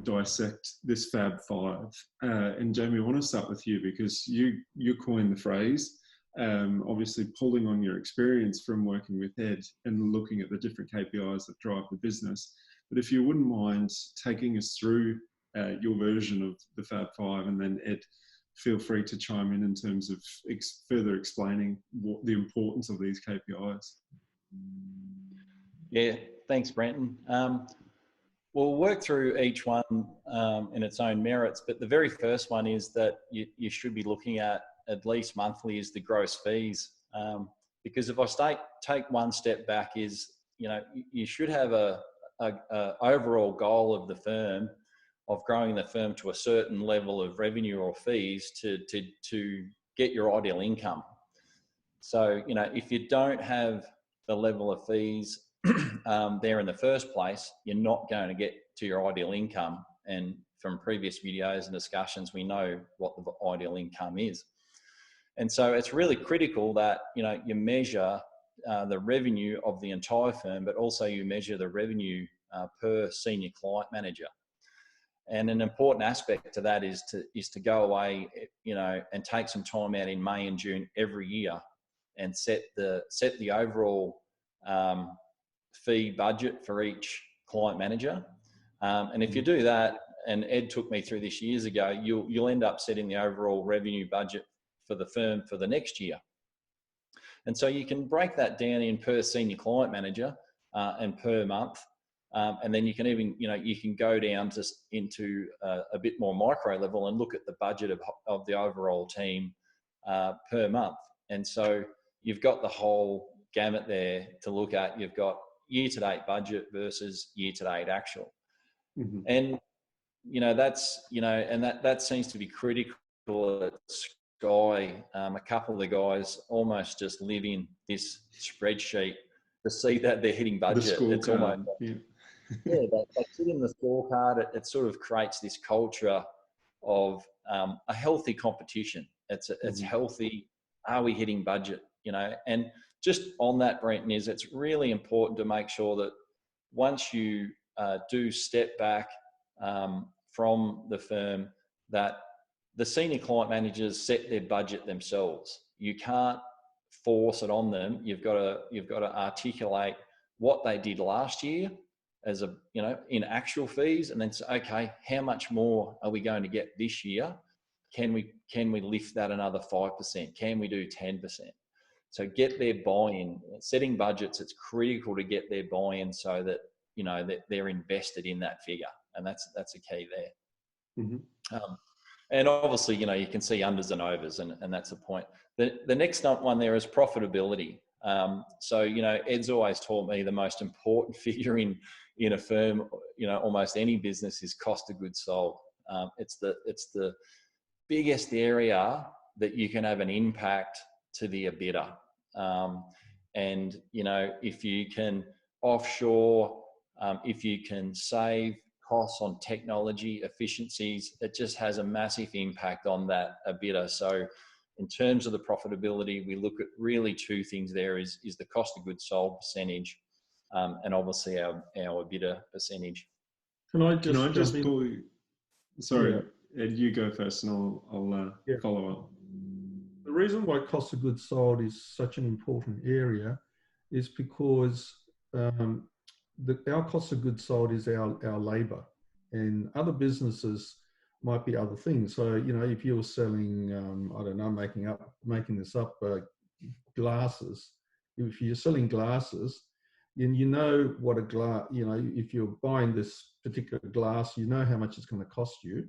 dissect this Fab Five. And Jamie, I want to start with you because you coined the phrase, obviously pulling on your experience from working with Ed and looking at the different KPIs that drive the business. But if you wouldn't mind taking us through your version of the Fab Five, and then Ed, feel free to chime in terms of further explaining what the importance of these KPIs. Yeah, thanks, Brenton. We'll work through each one in its own merits, but the very first one is that you should be looking at least monthly is the gross fees. Because if I take one step back is, you should have a overall goal of the firm of growing the firm to a certain level of revenue or fees to get your ideal income. So, if you don't have the level of fees there in the first place, you're not going to get to your ideal income. And from previous videos and discussions, we know what the ideal income is. And so it's really critical that, you measure the revenue of the entire firm, but also you measure the revenue per senior client manager. And an important aspect to that is to go away, and take some time out in May and June every year and set the overall fee budget for each client manager. And if you do that, and Ed took me through this years ago, you'll end up setting the overall revenue budget for the firm for the next year. And so you can break that down in per senior client manager and per month. And then you can even, you can go down into a bit more micro level and look at the budget of the overall team per month. And so you've got the whole gamut there to look at. You've got year-to-date budget versus year-to-date actual. Mm-hmm. And, that's, and that seems to be critical at Sky. A couple of the guys almost just live in this spreadsheet to see that they're hitting budget. It's almost... Yeah, they sit in the scorecard. It sort of creates this culture of a healthy competition. It's healthy. Are we hitting budget? And just on that, Brenton, it's really important to make sure that once you do step back from the firm, that the senior client managers set their budget themselves. You can't force it on them. You've got to articulate what they did last year as in actual fees, and then say, okay, how much more are we going to get this year? Can we lift that another 5%? Can we do 10%? So get their buy-in. Setting budgets, it's critical to get their buy-in so that that they're invested in that figure, and that's a key there. Mm-hmm. And obviously, you can see unders and overs, and that's the point. The next one there is profitability. So Ed's always taught me the most important figure in a firm, almost any business, is cost of goods sold. It's the biggest area that you can have an impact to the EBITDA. And if you can offshore, if you can save costs on technology efficiencies, it just has a massive impact on that EBITDA. So in terms of the profitability, we look at really two things there is the cost of goods sold percentage, and obviously our EBITDA percentage. Can I just pull you? Sorry, yeah. Ed, you go first and I'll follow up. The reason why cost of goods sold is such an important area is because our cost of goods sold is our labor, and other businesses might be other things. So, if you're selling, I don't know, making this up, glasses, if you're selling glasses, then what a glass, if you're buying this particular glass, how much it's going to cost you,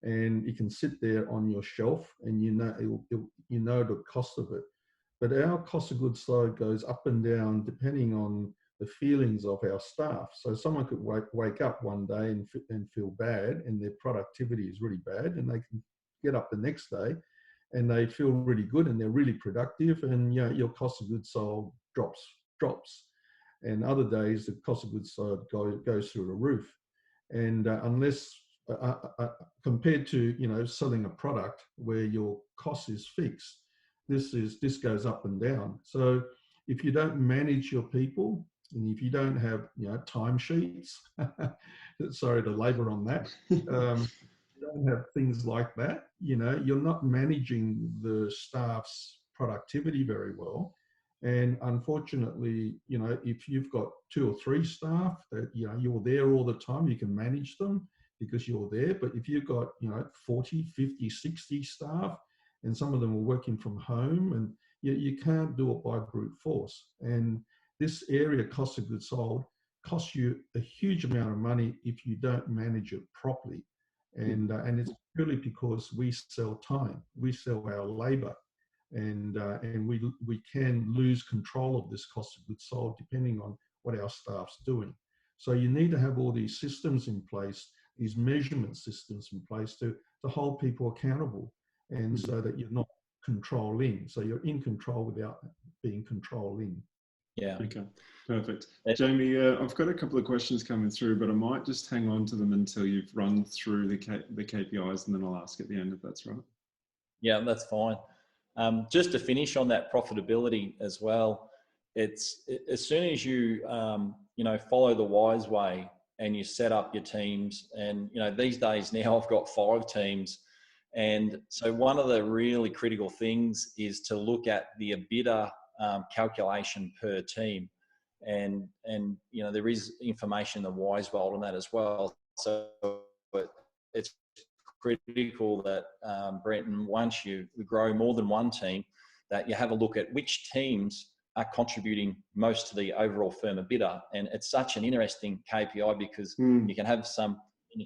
and you can sit there on your shelf and the cost of it. But our cost of goods sold goes up and down depending on the feelings of our staff. So someone could wake up one day and feel bad, and their productivity is really bad, and they can get up the next day and they feel really good and they're really productive, and your cost of goods sold drops. And other days the cost of goods sold goes through the roof. And unless compared to selling a product where your cost is fixed, this goes up and down. So if you don't manage your people, And if you don't have, timesheets, sorry to labour on that, you don't have things like that, you're not managing the staff's productivity very well. And unfortunately, if you've got 2 or 3 staff that, you're there all the time, you can manage them because you're there. But if you've got, 40, 50, 60 staff, and some of them are working from home, and you can't do it by brute force. And this area, cost of goods sold, costs you a huge amount of money if you don't manage it properly. And it's purely because we sell time, we sell our labour, and we can lose control of this cost of goods sold depending on what our staff's doing. So you need to have all these systems in place, these measurement systems in place to hold people accountable, and so that you're not controlling. So you're in control without being controlling. Yeah. Okay, perfect. Jamie, I've got a couple of questions coming through, but I might just hang on to them until you've run through the KPIs, and then I'll ask at the end if that's right. Yeah, that's fine. Just to finish on that profitability as well, it's as soon as you follow the Wize way and you set up your teams, and these days now I've got 5 teams, and so one of the really critical things is to look at the EBITDA calculation per team, and there is information in the Wize Vault on that as well. So it's critical that Brenton, once you grow more than one team, that you have a look at which teams are contributing most to the overall firm EBITDA. And it's such an interesting KPI because you can have some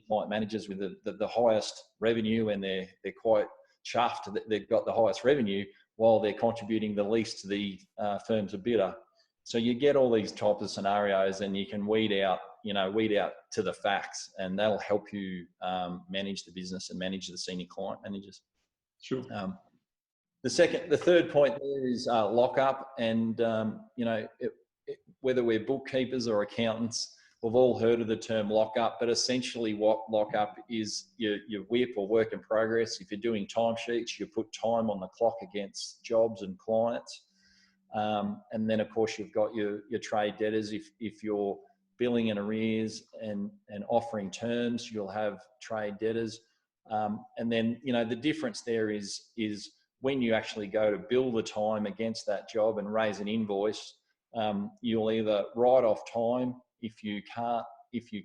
client managers with the highest revenue, and they're quite chuffed that they've got the highest revenue while they're contributing the least to the firm's EBITDA. So you get all these types of scenarios, and you can weed out to the facts, and that'll help you manage the business and manage the senior client managers. Sure. The third point there is lockup, and whether we're bookkeepers or accountants, we've all heard of the term lockup, but essentially what lockup is, your WIP or work in progress. If you're doing timesheets, you put time on the clock against jobs and clients. And then, of course, you've got your trade debtors. If you're billing in arrears and offering terms, you'll have trade debtors. And then, the difference there is when you actually go to bill the time against that job and raise an invoice, you'll either write off time if you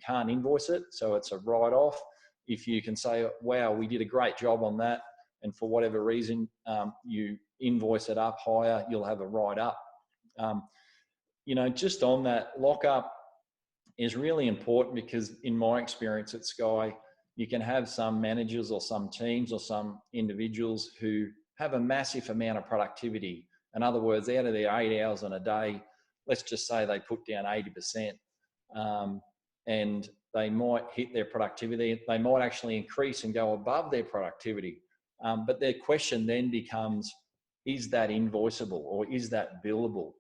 can't invoice it, so it's a write-off. If you can say, wow, we did a great job on that, and for whatever reason you invoice it up higher, you'll have a write-up. Just on that, lockup is really important because in my experience at Sky, you can have some managers or some teams or some individuals who have a massive amount of productivity. In other words, out of their 8 hours in a day, let's just say they put down 80%, and they might hit their productivity. They might actually increase and go above their productivity. But their question then becomes, is that invoiceable or is that billable?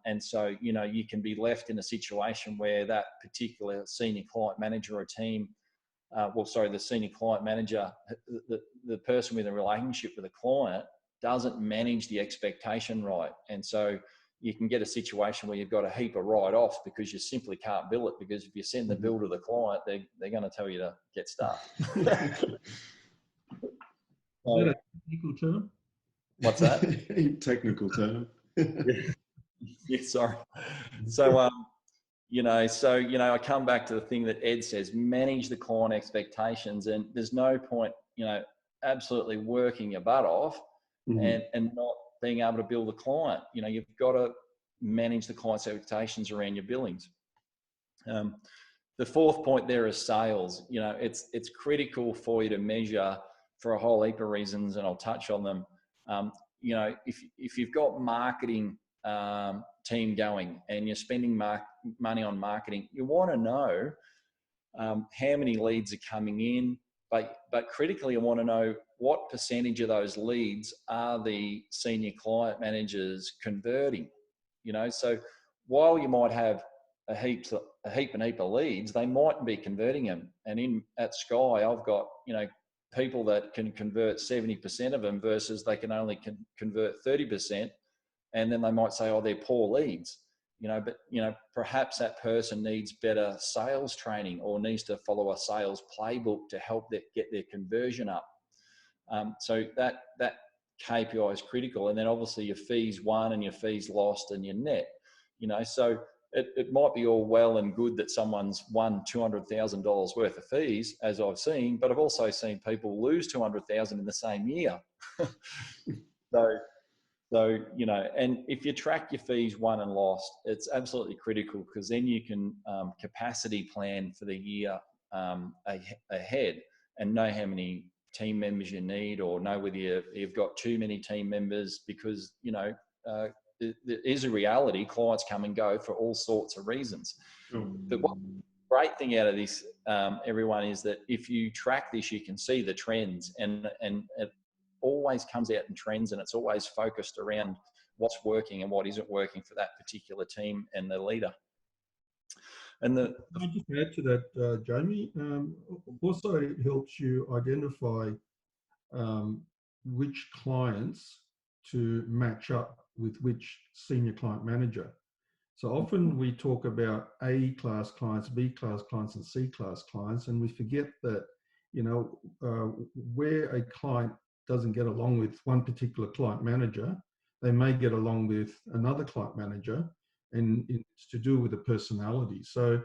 And so, you can be left in a situation where that particular senior client manager or team, the senior client manager, the person with a relationship with a client doesn't manage the expectation right. And so you can get a situation where you've got a heap of write-offs because you simply can't bill it, because if you send the bill to the client, they're going to tell you to get stuff. Is that a technical term? What's that? Technical term. Yeah, sorry. So, I come back to the thing that Ed says, manage the client expectations, and there's no point, absolutely working your butt off and not being able to bill the client. You've got to manage the client's expectations around your billings. The fourth point there is sales. It's critical for you to measure for a whole heap of reasons, and I'll touch on them. If you've got marketing team going and you're spending money on marketing, you want to know how many leads are coming in, but critically, you want to know what percentage of those leads are the senior client managers converting. So while you might have a heap of leads, they mightn't be converting them. And at Sky, I've got people that can convert 70% of them versus they can only convert 30%. And then they might say, oh, they're poor leads. but perhaps that person needs better sales training or needs to follow a sales playbook to help get their conversion up. So that KPI is critical. And then obviously your fees won and your fees lost and your net, so it might be all well and good that someone's won $200,000 worth of fees, as I've seen, but I've also seen people lose 200,000 in the same year. So, and if you track your fees won and lost, it's absolutely critical, because then you can capacity plan for the year ahead and know how many team members you need, or know whether you've got too many team members, because, there is a reality. Clients come and go for all sorts of reasons. Sure. But what great thing out of this, everyone, is that if you track this, you can see the trends, and it always comes out in trends, and it's always focused around what's working and what isn't working for that particular team and the leader. And Can I just add to that, Jamie? Also, it helps you identify which clients to match up with which senior client manager. So often we talk about A-class clients, B-class clients, and C-class clients, and we forget that, where a client doesn't get along with one particular client manager, they may get along with another client manager, and it's to do with the personality. So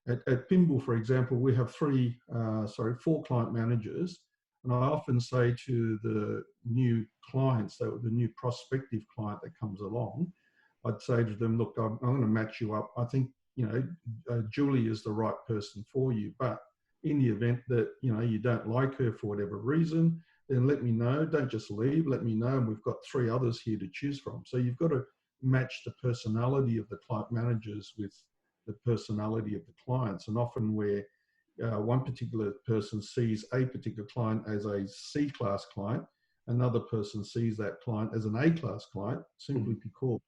at Pimble, for example, we have 4 client managers. And I often say to the new clients, the new prospective client that comes along, I'd say to them, look, I'm going to match you up. I think, Julie is the right person for you. But in the event that, you don't like her for whatever reason, then let me know. Don't just leave. Let me know. And we've got 3 others here to choose from. So you've got to match the personality of the client managers with the personality of the clients. And often where one particular person sees a particular client as a C-class client, another person sees that client as an A-class client, simply because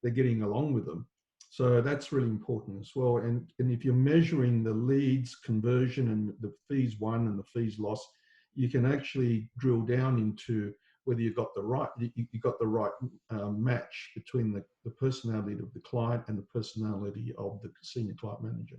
they're getting along with them. So that's really important as well. And if you're measuring the leads conversion and the fees won and the fees lost, you can actually drill down into whether you got the right match between the personality of the client and the personality of the senior client manager.